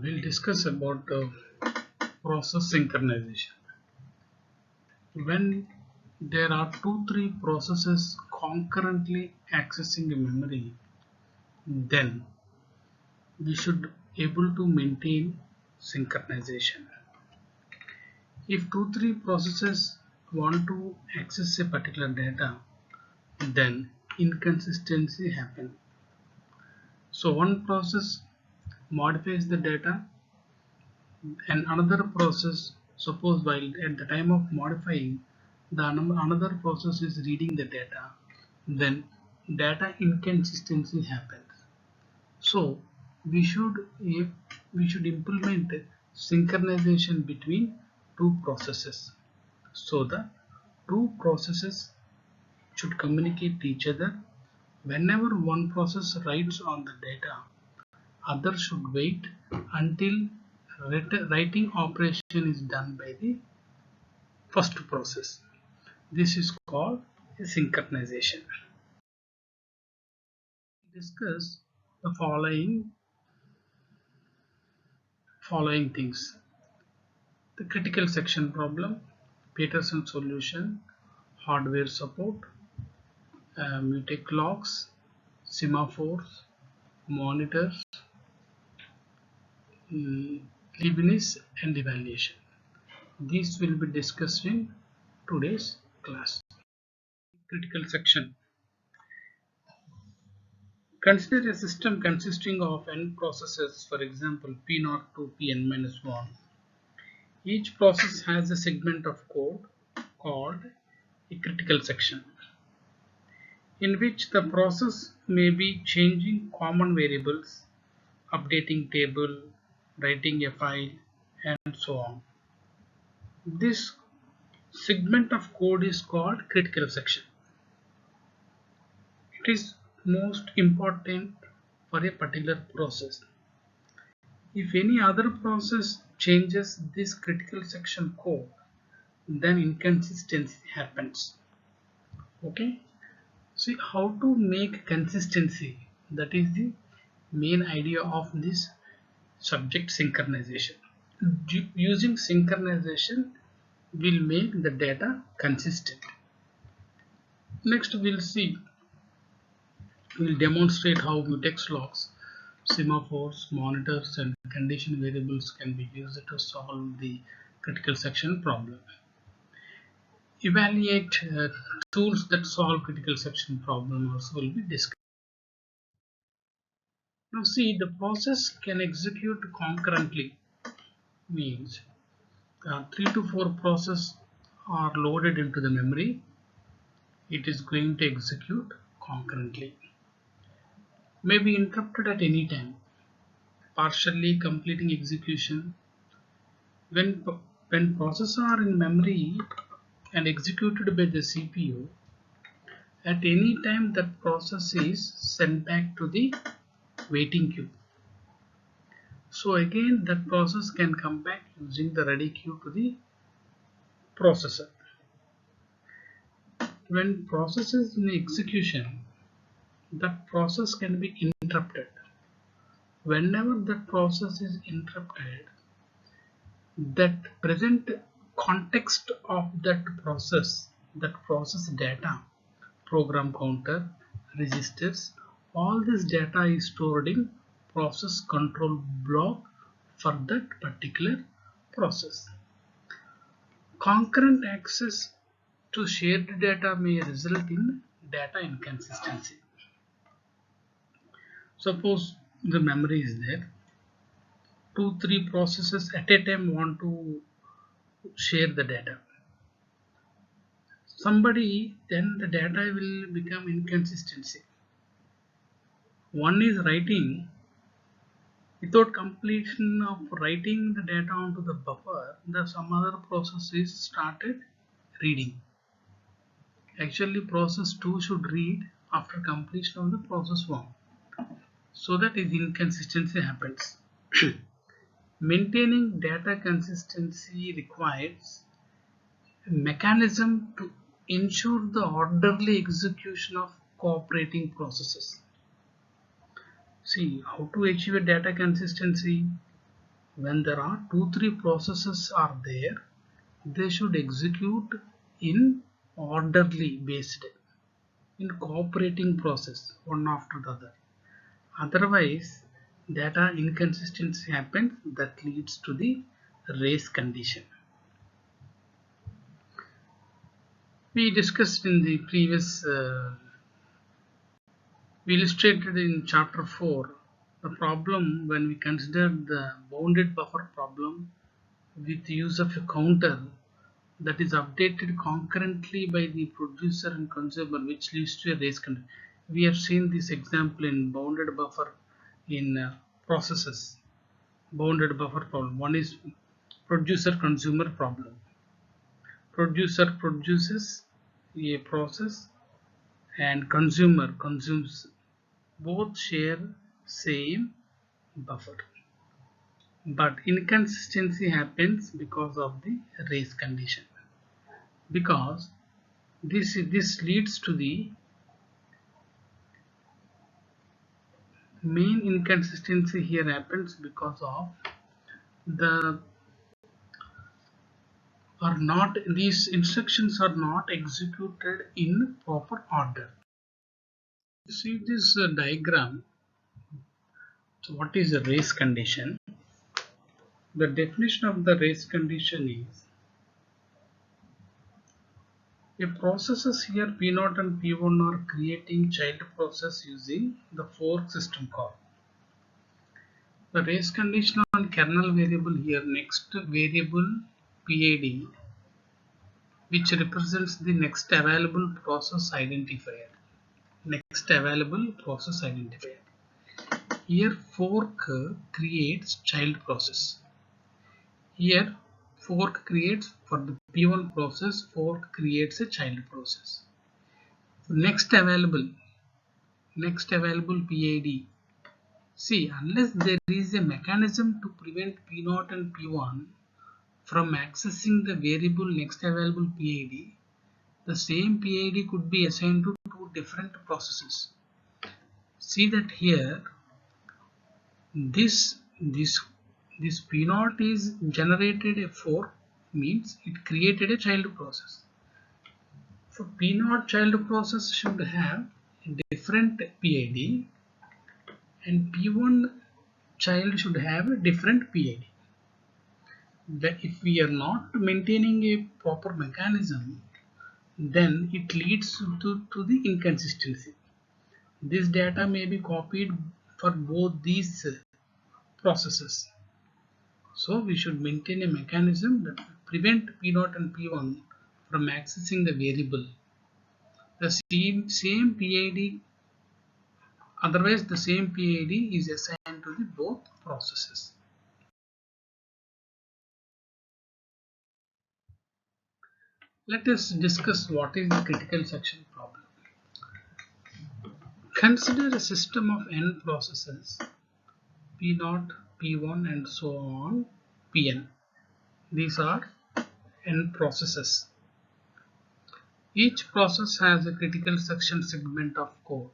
We'll discuss about process synchronization. When there are 2-3 processes concurrently accessing a memory, then we should able to maintain synchronization. If 2-3 processes want to access a particular data, then inconsistency happen. So one process modifies the data and another process, suppose while at the time of modifying another process is reading the data, then data inconsistency happens. So we should implement synchronization between two processes, so the two processes should communicate to each other. Whenever one process writes on the data, other should wait until writing operation is done by the first process. This is called synchronization. We discuss the following things: the critical section problem, Peterson solution, hardware support, mutex clocks, semaphores, monitors, Leibniz and evaluation. These will be discussed in today's class. Critical section. Consider a system consisting of n processes, for example P0 to Pn-1. Each process has a segment of code called a critical section, in which the process may be changing common variables, updating table, writing a file, and so on. This segment of code is called critical section. It is most important for a particular process. If any other process changes this critical section code, then inconsistency happens. Okay, see how to make consistency. That is the main idea of this subject synchronization. Using synchronization will make the data consistent. Next we'll demonstrate how mutex locks, semaphores, monitors and condition variables can be used to solve the critical section problem. Evaluate tools that solve critical section problem also will be discussed. Now see, the process can execute concurrently, means 3 to 4 processes are loaded into the memory. It is going to execute concurrently. May be interrupted at any time, partially completing execution. When processes are in memory and executed by the CPU, at any time that process is sent back to the waiting queue. So again that process can come back using the ready queue to the processor. When process is in execution, that process can be interrupted. Whenever that process is interrupted, that present context of that process data, program counter, registers, all this data is stored in process control block for that particular process. Concurrent access to shared data may result in data inconsistency. Suppose the memory is there, 2-3 processes at a time want to share the data. Then the data will become inconsistency. One is writing, without completion of writing the data onto the buffer, some other process is started reading. Actually process 2 should read after completion of the process 1. So that is inconsistency happens. Maintaining data consistency requires a mechanism to ensure the orderly execution of cooperating processes. See how to achieve a data consistency. when there are 2-3 processes are there, they should execute in orderly based, in cooperating process, one after the other. Otherwise, data inconsistency happens that leads to the race condition. We discussed in the previous, we illustrated in chapter 4 the problem when we consider the bounded buffer problem with use of a counter that is updated concurrently by the producer and consumer, which leads to a race condition. We have seen this example in bounded buffer in processes. Bounded buffer problem. One is producer consumer problem. Producer produces a process and consumer consumes. Both share same buffer, but inconsistency happens because of the race condition, because this leads to the main inconsistency here happens because of the are not these instructions are not executed in proper order. You see this diagram. So what is a race condition? The definition of the race condition is a processes here P0 and P1 are creating child process using the fork system call. The race condition on kernel variable here, next variable PID, which represents the next available process identifier. Next available process identifier. Here fork creates child process. Here fork creates, for the P1 process, fork creates a child process. Next available PID. See, unless there is a mechanism to prevent P0 and P1 from accessing the variable next available PID, the same PID could be assigned to two different processes. See that here, this P0 is generated a fork, means it created a child process. So P0 child process should have a different PID and P1 child should have a different PID. If we are not maintaining a proper mechanism, then it leads to the inconsistency. This data may be copied for both these processes. So we should maintain a mechanism that will prevent P0 and P1 from accessing the variable. The same PID, otherwise the same PID is assigned to the both processes. Let us discuss what is the critical section problem. Consider a system of n processes, P0, P1 and so on, Pn. These are n processes. Each process has a critical section segment of code.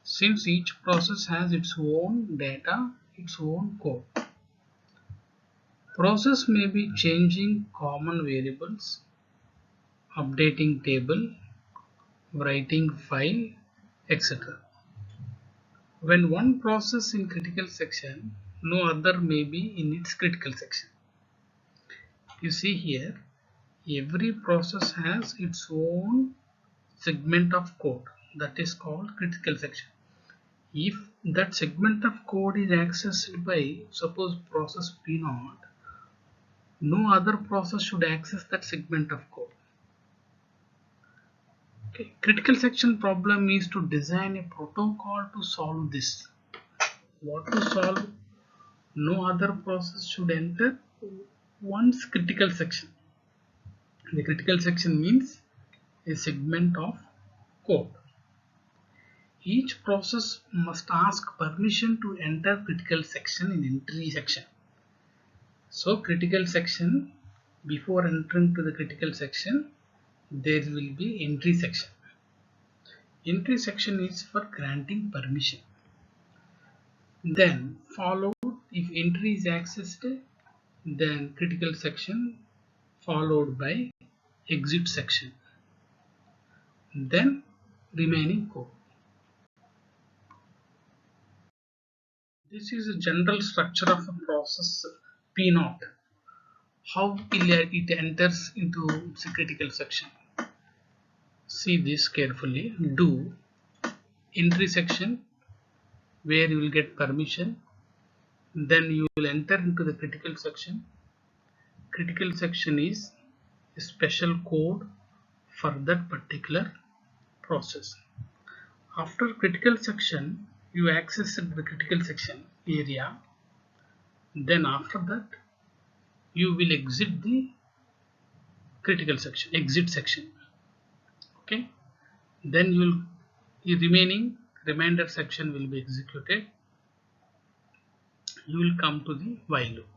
Since each process has its own data, its own code, process may be changing common variables, updating table, writing file, etc. When one process in critical section, no other may be in its critical section. You see here, every process has its own segment of code that is called critical section. If that segment of code is accessed by, suppose, process P0, no other process should access that segment of code. Okay. Critical section problem is to design a protocol to solve this. What to solve? No other process should enter one's critical section. The critical section means a segment of code. Each process must ask permission to enter critical section in entry section. So critical section, before entering to the critical section, there will be entry section. Entry section is for granting permission. Then followed If entry is accessed, then critical section followed by exit section, then remaining code. This is a general structure of a process P0. How it enters into its critical section. See this carefully. Do entry section where you will get permission, then you will enter into the critical section. Critical section is a special code for that particular process. After critical section, you access the critical section area, then after that you will exit the critical section, exit section. Okay, then the remainder section will be executed. You will come to the while loop.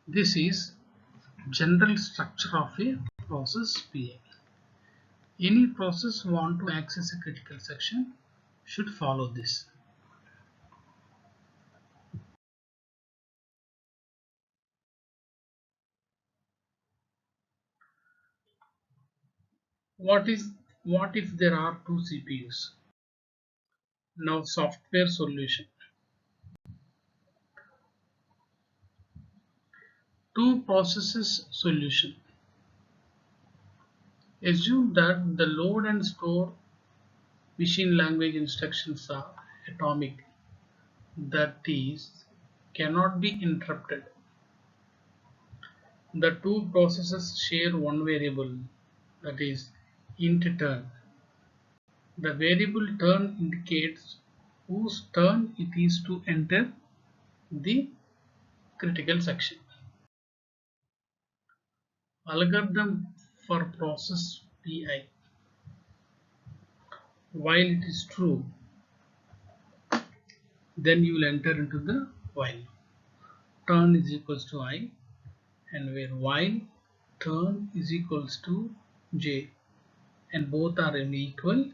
This is general structure of a process PA. Any process want to access a critical section should follow this. What if there are two CPUs? Now software solution. Two processes solution. Assume that the load and store machine language instructions are atomic, that is, cannot be interrupted. The two processes share one variable, that is int turn. The variable turn indicates whose turn it is to enter the critical section. Algorithm for process PI. While it is true, then you will enter into the while. Turn is equals to I, and where while turn is equals to j, and both are equal,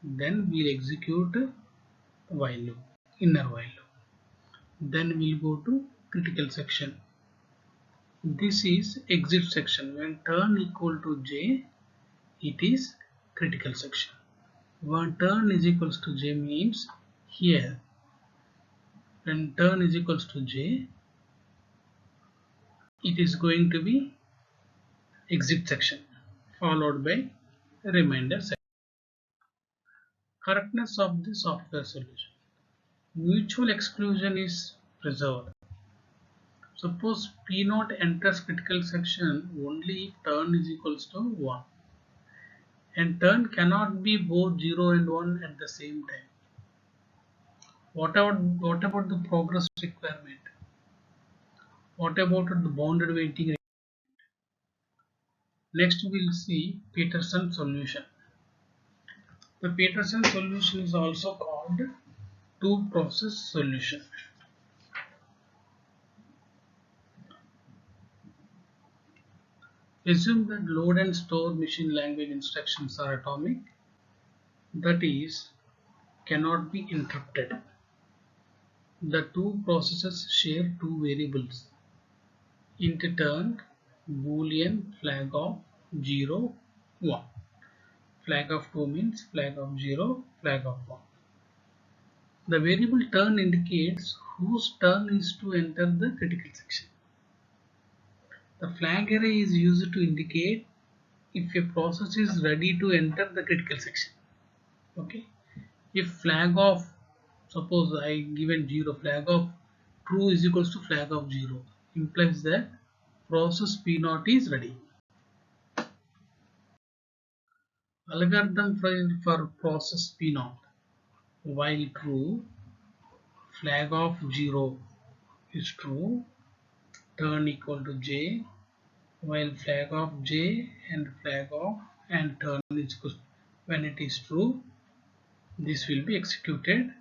then we'll execute while loop, inner while loop. Then we'll go to critical section. This is exit section. When turn equal to j, it is critical section. When turn is equals to j means here, when turn is equals to j, it is going to be exit section followed by remainder section. Correctness of the software solution. Mutual exclusion is preserved. Suppose P0 enters critical section only if turn is equals to 1, and turn cannot be both 0 and 1 at the same time. What about the progress requirement? What about the bounded waiting? Next we will see Peterson solution. The Peterson solution is also called two-process solution. Assume that load and store machine language instructions are atomic, that is, cannot be interrupted. The two processes share two variables, int turn, boolean flag of 0, 1. Flag of 2 means flag of 0, flag of 1. The variable turn indicates whose turn is to enter the critical section. The flag array is used to indicate if a process is ready to enter the critical section. Okay. If flag of, suppose I given 0, flag of true is equals to flag of 0, implies that process P0 is ready. Algorithm for process P0. While true, flag of 0 is true, turn equal to j, while flag of j and flag of and turn is equal. When it is true, this will be executed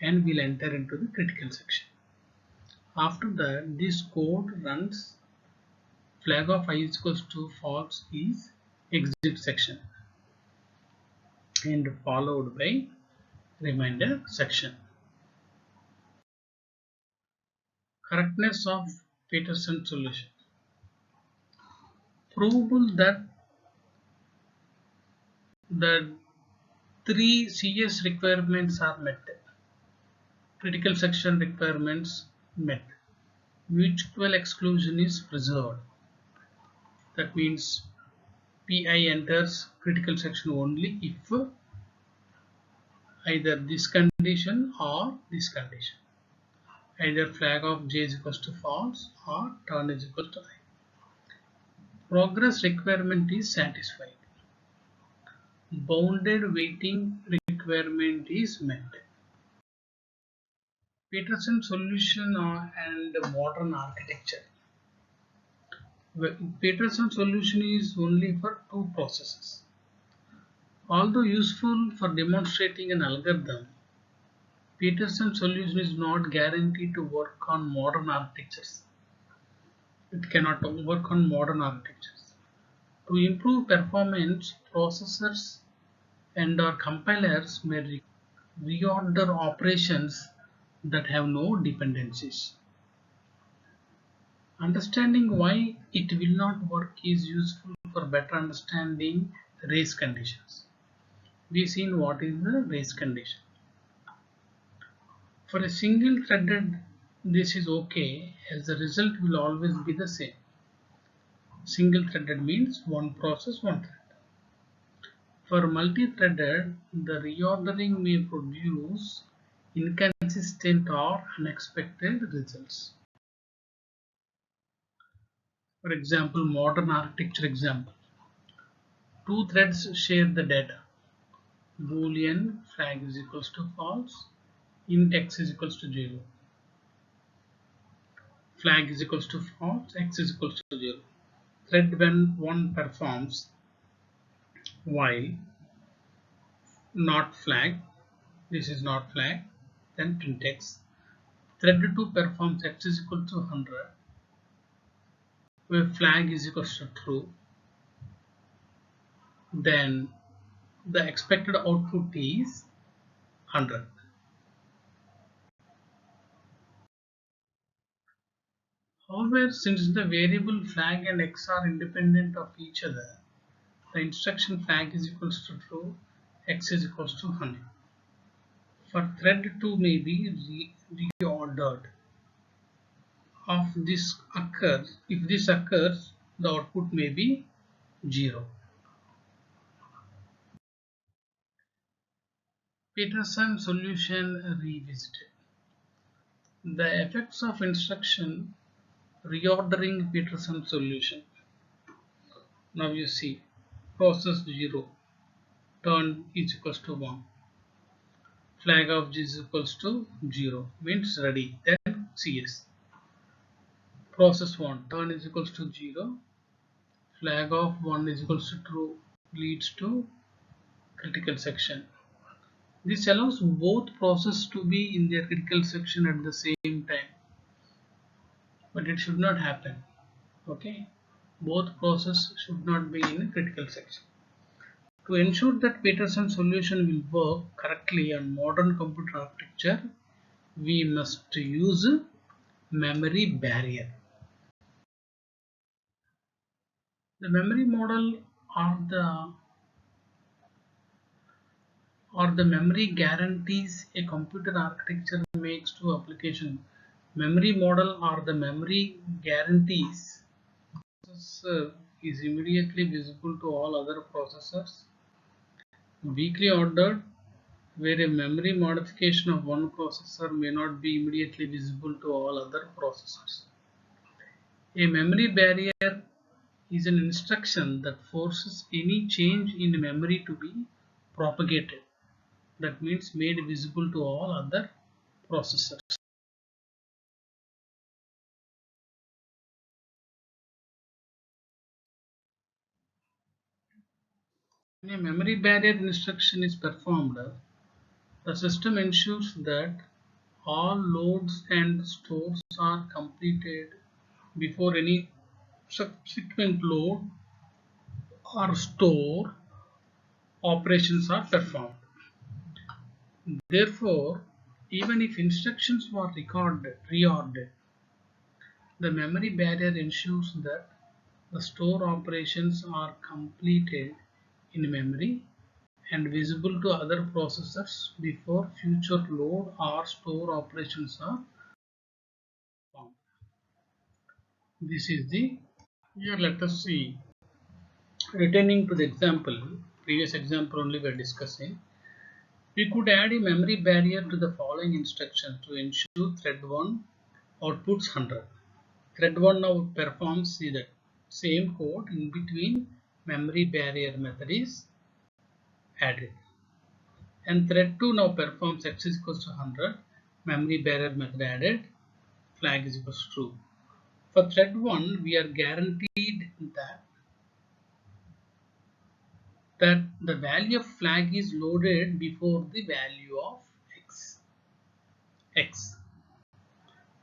and will enter into the critical section. After that, this code runs. Flag of I is equals to false is exit section and followed by remainder section. Correctness of Peterson solution. Provable that the three CS requirements are met. Critical section requirements met. Mutual exclusion is preserved. That means PI enters critical section only if either this condition or this condition. Either flag of J is equals to false or turn is equal to I. Progress requirement is satisfied. Bounded waiting requirement is met. Peterson solution and modern architecture. Peterson solution is only for two processes. Although useful for demonstrating an algorithm, Peterson solution is not guaranteed to work on modern architectures. It cannot work on modern architectures. To improve performance, processors and or compilers may reorder operations that have no dependencies. Understanding why it will not work is useful for better understanding race conditions. We've seen what is the race condition. For a single threaded, this is okay, as the result will always be the same. Single threaded means one process, one thread. For multi-threaded, the reordering may produce inconsistent or unexpected results. For example, modern architecture example. Two threads share the data. Boolean flag is equals to false, int x is equals to 0. Flag is equals to false, x is equals to 0. Thread when 1 performs while not flag, this is not flag, then print x. Thread 2 performs x is equal to 100, where flag is equals to true, then the expected output is 100. However, since the variable flag and x are independent of each other, the instruction flag is equals to true, x is equals to 100. For thread 2 may be reordered. If this occurs, the output may be 0. Peterson solution revisited. The effects of instruction reordering Peterson solution. Now you see process 0, turn is equals to 1. Flag of G is equals to 0, means ready, then CS. Process 1, turn is equals to 0, flag of 1 is equals to true, leads to critical section. This allows both processes to be in their critical section at the same time, but it should not happen. Okay, both processes should not be in a critical section. To ensure that Peterson solution will work correctly on modern computer architecture, we must use memory barrier. The memory model or the memory guarantees a computer architecture makes to application. Memory model or the memory guarantees processor is immediately visible to all other processors. Weakly ordered, where a memory modification of one processor may not be immediately visible to all other processors. A memory barrier is an instruction that forces any change in memory to be propagated. That means made visible to all other processors. When a memory barrier instruction is performed, the system ensures that all loads and stores are completed before any subsequent load or store operations are performed. Therefore, even if instructions were reordered, The memory barrier ensures that the store operations are completed in memory and visible to other processors before future load or store operations are performed. This is the here. Let us see. Returning to the example, previous example only we are discussing. We could add a memory barrier to the following instruction to ensure thread 1 outputs 100. Thread 1 now performs the same code in between memory barrier method is added. And thread 2 now performs x is equals to 100, memory barrier method added, flag is equals to true. For thread 1, we are guaranteed that the value of flag is loaded before the value of x.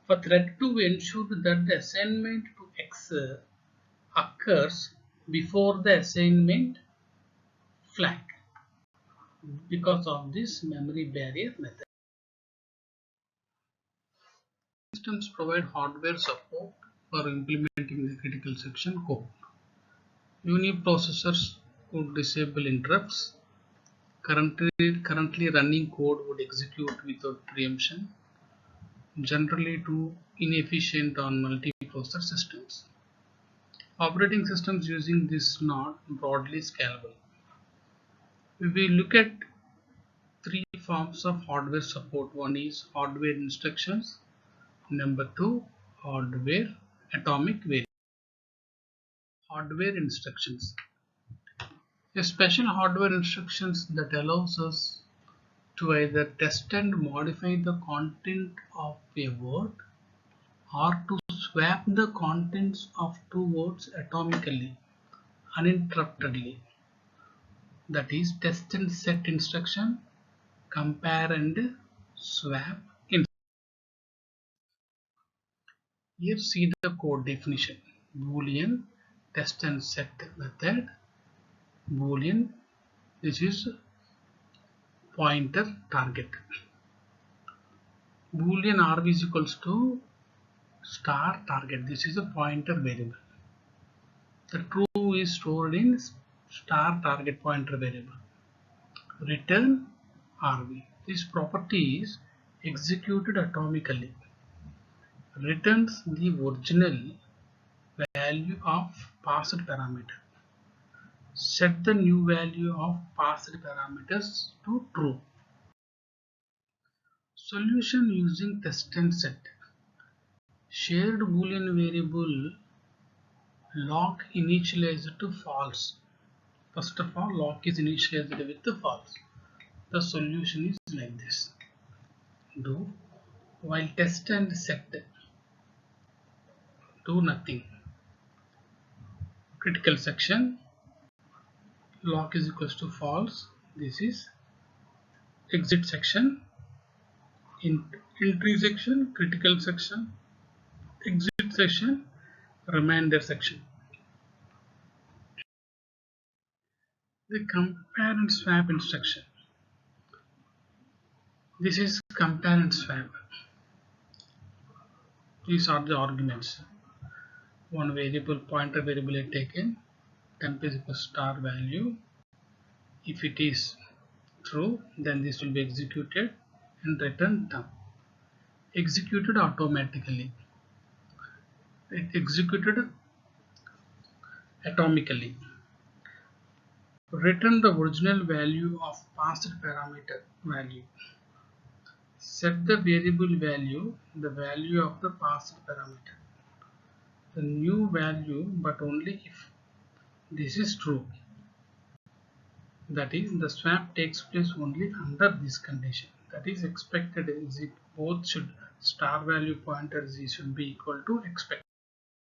For thread 2, we ensure that the assignment to x occurs before the assignment flag because of this memory barrier method. Systems provide hardware support for implementing the critical section code. Uniprocessors would disable interrupts. Currently running code would execute without preemption, generally too inefficient on multiprocessor systems. Operating systems using this not broadly scalable. We look at three forms of hardware support. One is hardware instructions. Number two, hardware atomic variable. Hardware instructions. A special hardware instructions that allows us to either test and modify the content of a word or to swap the contents of two words atomically, uninterruptedly. That is test and set instruction, compare and swap. Here see the code definition. Boolean test and set method. Boolean, this is pointer target. Boolean RV is equals to star target. This is a pointer variable. The true is stored in star target pointer variable. Return RV. This property is executed atomically. Returns the original value of passed parameter. Set the new value of passed parameters to true. Solution using test and set. Shared boolean variable lock initialized to false. First of all, lock is initialized with the false. The solution is like this. Do while test and set, do nothing. Critical section, lock is equals to false. This is exit section, entry section, critical section, exit section, remainder section. The compare and swap instruction. This is compare and swap. These are the arguments. One variable, pointer variable is taken, temp is equal to star value. If it is true, then this will be executed and return temp. Executed automatically. It executed atomically. Return the original value of passed parameter value. Set the variable value, the value of the passed parameter. The new value, but only if this is true. That is, the swap takes place only under this condition. That is expected is both should star value pointer z should be equal to expected.